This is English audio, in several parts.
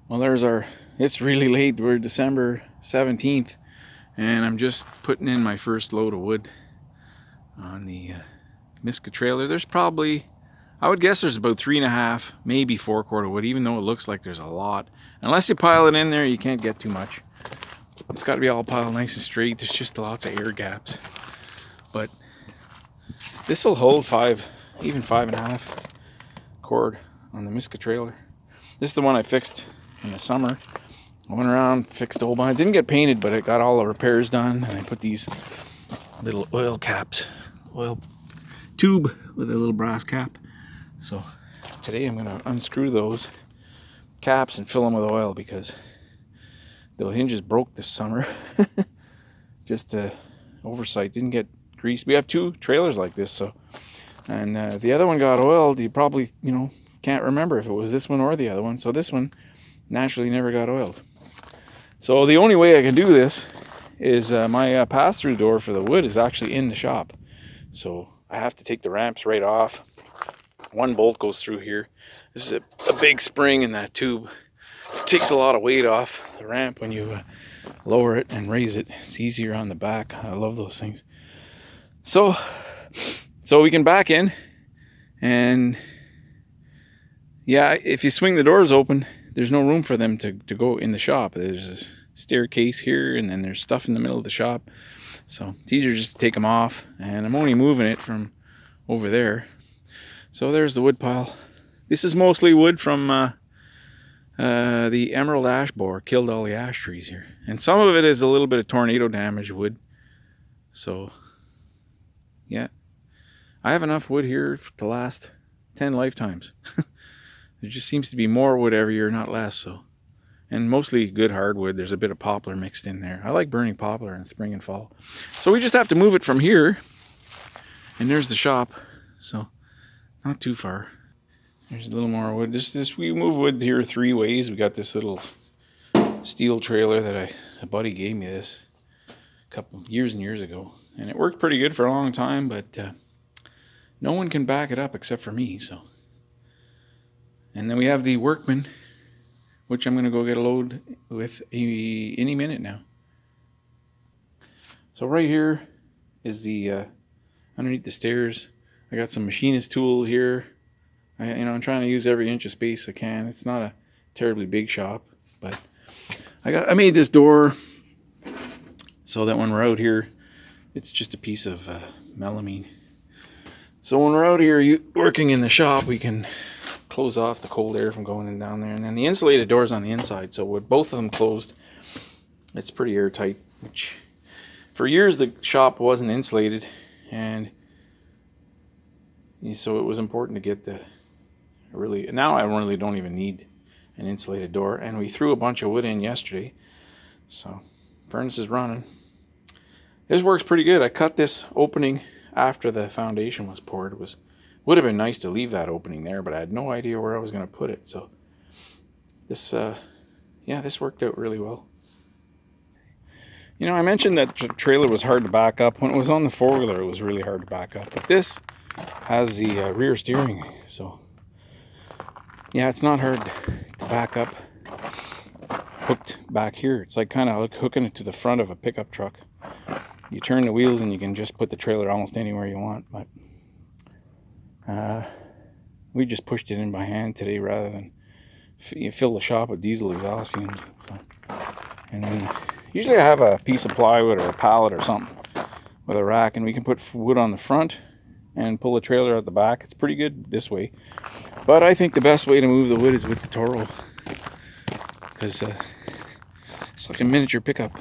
Well, it's really late. We're December 17th, and I'm just putting in my first load of wood on the Miska trailer. There's probably, I would guess there's about 3.5, maybe 4 cord of wood, even though it looks like there's a lot. Unless you pile it in there, you can't get too much. It's got to be all piled nice and straight. There's just lots of air gaps. But this will hold 5, even 5.5 cord on the Miska trailer. This is the one I fixed in the summer. I went around, fixed the whole bunch. I didn't get painted, but I got all the repairs done, and I put these little oil caps, oil tube with a little brass cap. So today I'm gonna unscrew those caps and fill them with oil because the hinges broke this summer. Just oversight, didn't get greased. We have 2 trailers like this, so, and the other one got oiled. You probably, can't remember if it was this one or the other one. So this one naturally never got oiled. So the only way I can do this is my pass-through door for the wood is actually in the shop. So I have to take the ramps right off. One bolt goes through here. This is a big spring in that tube. It takes a lot of weight off the ramp when you lower it and raise it. It's easier on the back. I love those things. So we can back in, and yeah, if you swing the doors open, there's no room for them to go in the shop. There's a staircase here, and then there's stuff in the middle of the shop. So it's easier just to take them off, and I'm only moving it from over there. So there's the wood pile. This is mostly wood from the emerald ash borer killed all the ash trees here. And some of it is a little bit of tornado damage wood. So yeah, I have enough wood here to last 10 lifetimes. There just seems to be more wood every year, not less. So, and mostly good hardwood. There's a bit of poplar mixed in there. I like burning poplar in spring and fall. So we just have to move it from here, and there's the shop. So not too far. There's a little more wood. We move wood here 3 ways. We got this little steel trailer that a buddy gave me this a couple years and years ago, and it worked pretty good for a long time, but no one can back it up except for me. So, and then we have the Workman, which I'm going to go get a load with any minute now. So right here is the underneath the stairs. I got some machinist tools here. I'm trying to use every inch of space I can. It's not a terribly big shop, but I made this door so that when we're out here, it's just a piece of melamine. So when we're out here working in the shop, we can close off the cold air from going in down there. And then the insulated door's on the inside, so with both of them closed, it's pretty airtight, which for years the shop wasn't insulated, and so it was important to get now I really don't even need an insulated door. And we threw a bunch of wood in yesterday, so furnace is running. This works pretty good. I cut this opening after the foundation was poured. Would have been nice to leave that opening there, but I had no idea where I was going to put it. So this worked out really well. I mentioned that the trailer was hard to back up. When it was on the 4-wheeler, it was really hard to back up. But this has the rear steering, so yeah, it's not hard to back up hooked back here. It's like kind of like hooking it to the front of a pickup truck. You turn the wheels and you can just put the trailer almost anywhere you want. But we just pushed it in by hand today rather than fill the shop with diesel exhaust fumes. So, and then usually I have a piece of plywood or a pallet or something with a rack, and we can put wood on the front and pull the trailer out the back. It's pretty good this way, but I think the best way to move the wood is with the Toro, because it's like a miniature pickup.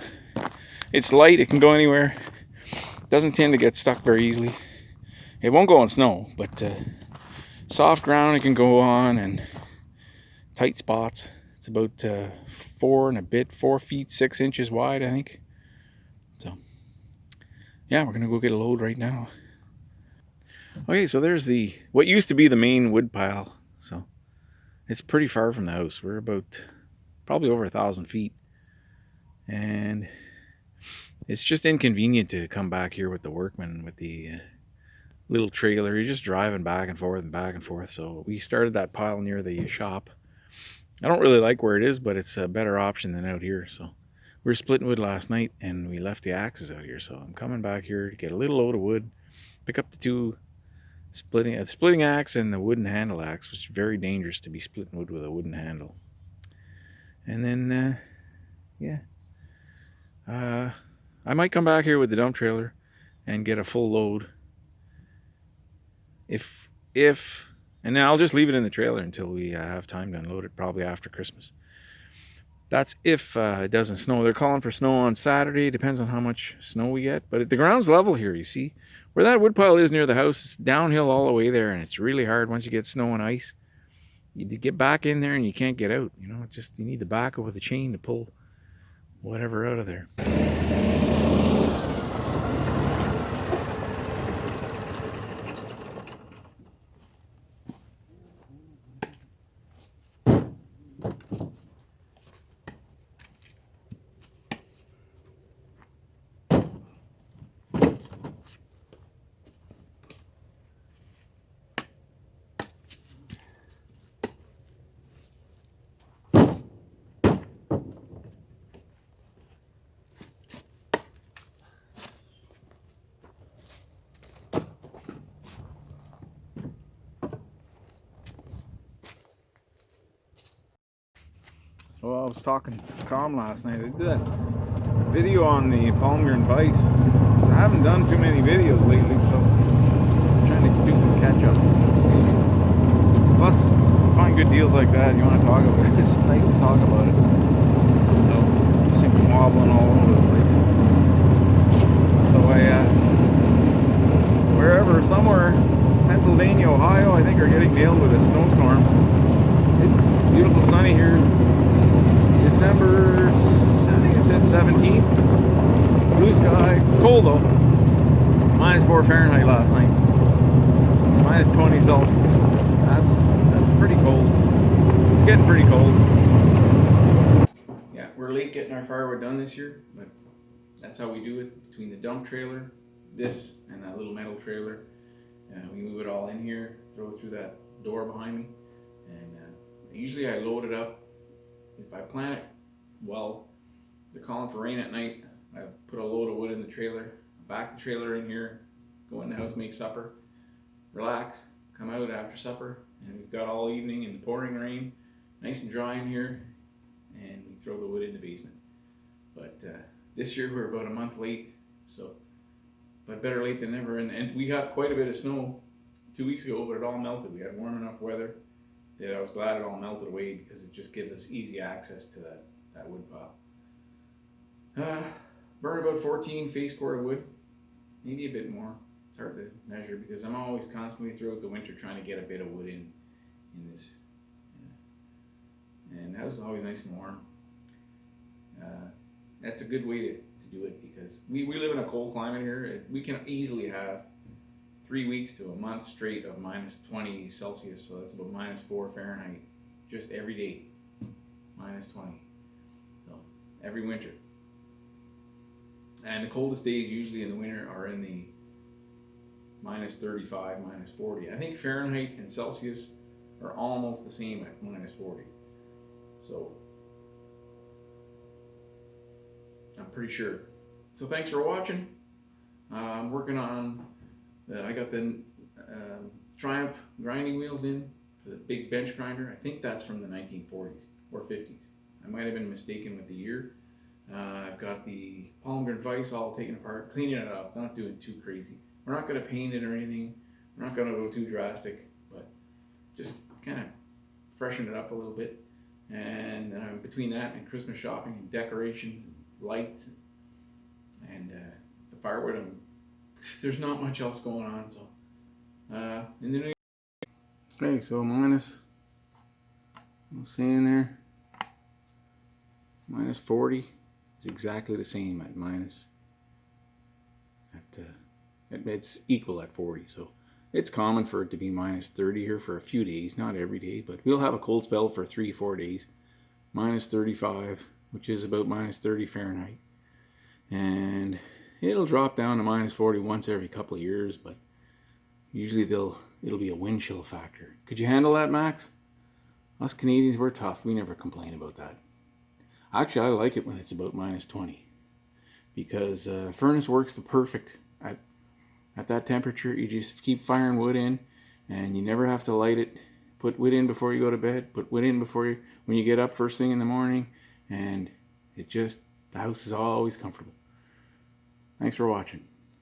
It's light, it can go anywhere, doesn't tend to get stuck very easily. It won't go on snow, but soft ground it can go on, and tight spots. It's about 4 feet 6 inches wide, I think. So yeah, we're gonna go get a load right now. Okay, so there's what used to be the main wood pile. So it's pretty far from the house. We're about probably over 1,000 feet, and it's just inconvenient to come back here with the Workman with the little trailer. You're just driving back and forth and back and forth. So we started that pile near the shop, I don't really like where it is, but it's a better option than out here. So we were splitting wood last night and we left the axes out here. So I'm coming back here to get a little load of wood, pick up the two splitting axe and the wooden handle axe, which is very dangerous to be splitting wood with a wooden handle. And then, yeah, I might come back here with the dump trailer and get a full load. If and then I'll just leave it in the trailer until we have time to unload it, probably after Christmas. That's if it doesn't snow. They're calling for snow on Saturday. Depends on how much snow we get. But the ground's level here, you see. Where that woodpile is near the house, it's downhill all the way there, and it's really hard once you get snow and ice. You get back in there and you can't get out. You know, you need the backhoe with a chain to pull whatever out of there. Well, I was talking to Tom last night. I did that video on the Palmgren Vice. So I haven't done too many videos lately, so I'm trying to do some catch up. Plus, you find good deals like that, you want to talk about it. It's nice to talk about it. So, this thing's wobbling all over the place. So somewhere, Pennsylvania, Ohio, I think are getting nailed with a snowstorm. It's beautiful sunny here. December, I think it said 17th. Blue sky. It's cold though. -4 Fahrenheit last night. -20 Celsius. That's pretty cold. It's getting pretty cold. Yeah, we're late getting our firewood done this year, but that's how we do it. Between the dump trailer, this, and that little metal trailer, we move it all in here, throw it through that door behind me, and usually I load it up. If I plan it well, they're calling for rain at night, I put a load of wood in the trailer, back the trailer in here, go in the house, make supper, relax, come out after supper, and we've got all evening in the pouring rain, nice and dry in here, and we throw the wood in the basement. But this year we're about a month late, so, but better late than never. And we got quite a bit of snow 2 weeks ago, but it all melted. We had warm enough weather that I was glad it all melted away, because it just gives us easy access to that wood pile. Burn about 14 face cord of wood, maybe a bit more. It's hard to measure because I'm always constantly throughout the winter trying to get a bit of wood in this. And the house is always nice and warm. That's a good way to do it, because we live in a cold climate here. We can easily have 3 weeks to a month straight of -20 Celsius, so that's about -4 Fahrenheit, just every day, -20. So every winter. And the coldest days usually in the winter are in the -35, -40. I think Fahrenheit and Celsius are almost the same at -40. So I'm pretty sure. So thanks for watching. I'm working on, I got the Triumph grinding wheels in for the big bench grinder. I think that's from the 1940s or 50s. I might have been mistaken with the year. I've got the Palmgren Vice all taken apart, cleaning it up, not doing too crazy. We're not going to paint it or anything. We're not going to go too drastic, but just kind of freshen it up a little bit. And between that and Christmas shopping and decorations and lights and the firewood, there's not much else going on. So in the new year. Okay, so minus, I'll say in there, -40 is exactly the same at it's equal at 40. So it's common for it to be -30 here for a few days, not every day, but we'll have a cold spell for 3-4 days. -35, which is about -30 Fahrenheit. And it'll drop down to -40 once every couple of years, but usually it'll be a wind chill factor. Could you handle that, Max? Us Canadians, we're tough. We never complain about that. Actually, I like it when it's about -20 because furnace works the perfect at that temperature. You just keep firing wood in, and you never have to light it. Put wood in before you go to bed. Put wood in when you get up first thing in the morning, and the house is always comfortable. Thanks for watching.